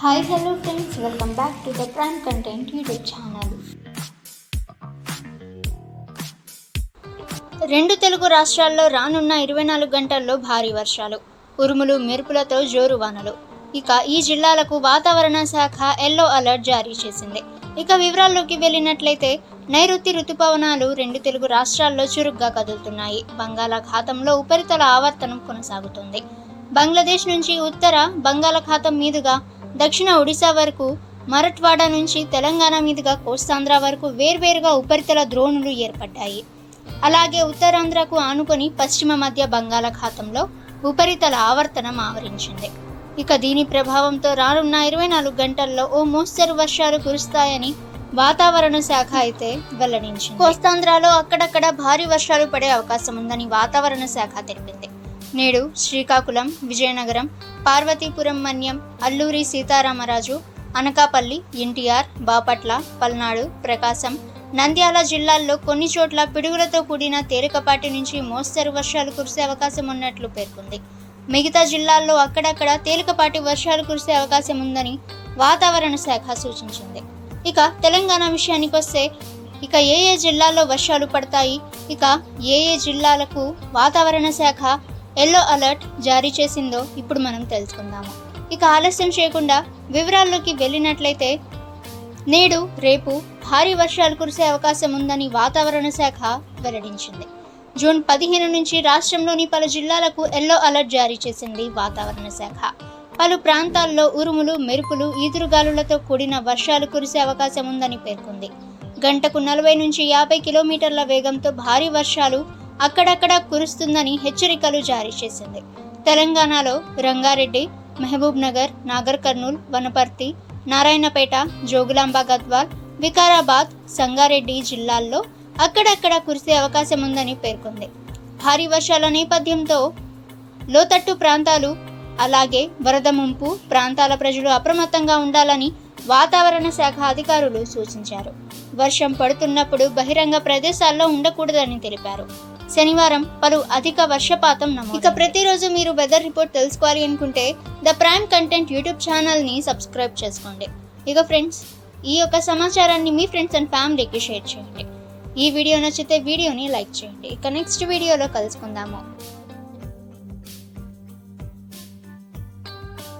Hi, hello friends, welcome back to the Prime Content YouTube channel. రెండు తెలుగు రాష్ట్రాల్లో రానున్న 24 గంటల్లో భారీ వర్షాలు, ఉరుములు మెరుపులతో జోరు వానలు. ఇక ఈ జిల్లాలకు వాతావరణ శాఖ ఎల్లో అలర్ట్ జారీ చేసింది. ఇక వివరాల్లోకి వెళ్ళినట్లయితే నైరుతి రుతుపవనాలు రెండు తెలుగు రాష్ట్రాల్లో చురుగ్గా కదులుతున్నాయి. బంగాళాఖాతంలో ఉపరితల ఆవర్తనం కొనసాగుతుంది. బంగ్లాదేశ్ నుంచి ఉత్తర బంగాళాఖాతం మీదుగా దక్షిణ ఒడిశా వరకు, మరఠ్వాడా నుంచి తెలంగాణ మీదుగా కోస్తాంధ్ర వరకు వేర్వేరుగా ఉపరితల ద్రోణులు ఏర్పడ్డాయి. అలాగే ఉత్తరాంధ్రకు ఆనుకొని పశ్చిమ మధ్య బంగాళాఖాతంలో ఉపరితల ఆవర్తనం ఆవరించింది. ఇక దీని ప్రభావంతో రానున్న 24 గంటల్లో ఓ మోస్తరు వర్షాలు కురుస్తాయని వాతావరణ శాఖ అయితే వెల్లడించింది. కోస్తాంధ్రలో అక్కడక్కడ భారీ వర్షాలు పడే అవకాశం ఉందని వాతావరణ శాఖ తెలిపింది. నేడు శ్రీకాకుళం, విజయనగరం, పార్వతీపురం మన్యం, అల్లూరి సీతారామరాజు, అనకాపల్లి, ఎన్టీఆర్, బాపట్ల, పల్నాడు, ప్రకాశం, నంద్యాల జిల్లాల్లో కొన్ని చోట్ల పిడుగులతో కూడిన తేలికపాటి నుంచి మోస్తరు వర్షాలు కురిసే అవకాశం ఉన్నట్లు పేర్కొంది. మిగతా జిల్లాల్లో అక్కడక్కడ తేలికపాటి వర్షాలు కురిసే అవకాశం ఉందని వాతావరణ శాఖ సూచించింది. ఇక తెలంగాణ విషయానికి వస్తే ఇక ఏ జిల్లాల్లో వర్షాలు పడతాయి, ఇక ఏ జిల్లాలకు వాతావరణ శాఖ ఎల్లో అలర్ట్ జారీ చేసిందో ఇప్పుడు మనం తెలుసుకుందాము. ఇక ఆలస్యం చేయకుండా వివరాల్లోకి వెళ్ళినట్లయితే నేడు, రేపు భారీ వర్షాలు కురిసే అవకాశం ఉందని వాతావరణ శాఖ వెల్లడించింది. జూన్ 15 నుంచి రాష్ట్రంలోని పలు జిల్లాలకు ఎల్లో అలర్ట్ జారీ చేసింది వాతావరణ శాఖ. పలు ప్రాంతాల్లో ఉరుములు, మెరుపులు, ఈదురుగాలులతో కూడిన వర్షాలు కురిసే అవకాశం ఉందని పేర్కొంది. గంటకు 40 నుంచి 50 కిలోమీటర్ల వేగంతో భారీ వర్షాలు అక్కడక్కడ కురుస్తుందని హెచ్చరికలు జారీ చేసింది. తెలంగాణలో రంగారెడ్డి, మహబూబ్ నగర్, నాగర్ కర్నూల్, వనపర్తి, నారాయణపేట, జోగులాంబ గద్వాల్, వికారాబాద్, సంగారెడ్డి జిల్లాల్లో అక్కడక్కడ కురిసే అవకాశం ఉందని పేర్కొంది. భారీ వర్షాల నేపథ్యంతో లోతట్టు ప్రాంతాలు అలాగే వరద ముంపు ప్రాంతాల ప్రజలు అప్రమత్తంగా ఉండాలని వాతావరణ శాఖ అధికారులు సూచించారు. వర్షం పడుతున్నప్పుడు బహిరంగ ప్రదేశాల్లో ఉండకూడదని తెలిపారు. శనివారం పలు అధిక వర్షపాతం నమోదు. ఇక ప్రతిరోజు మీరు వెదర్ రిపోర్ట్ తెలుసుకోవాలి అనుకుంటే ద ప్రైమ్ కంటెంట్ యూట్యూబ్ ఛానల్ని సబ్స్క్రైబ్ చేసుకోండి. ఇక ఫ్రెండ్స్, ఈ యొక్క సమాచారాన్ని మీ ఫ్రెండ్స్ అండ్ ఫ్యామిలీకి షేర్ చేయండి. ఈ వీడియో నచ్చితే వీడియోని లైక్ చేయండి. ఇక నెక్స్ట్ వీడియోలో కలుసుకుందాము.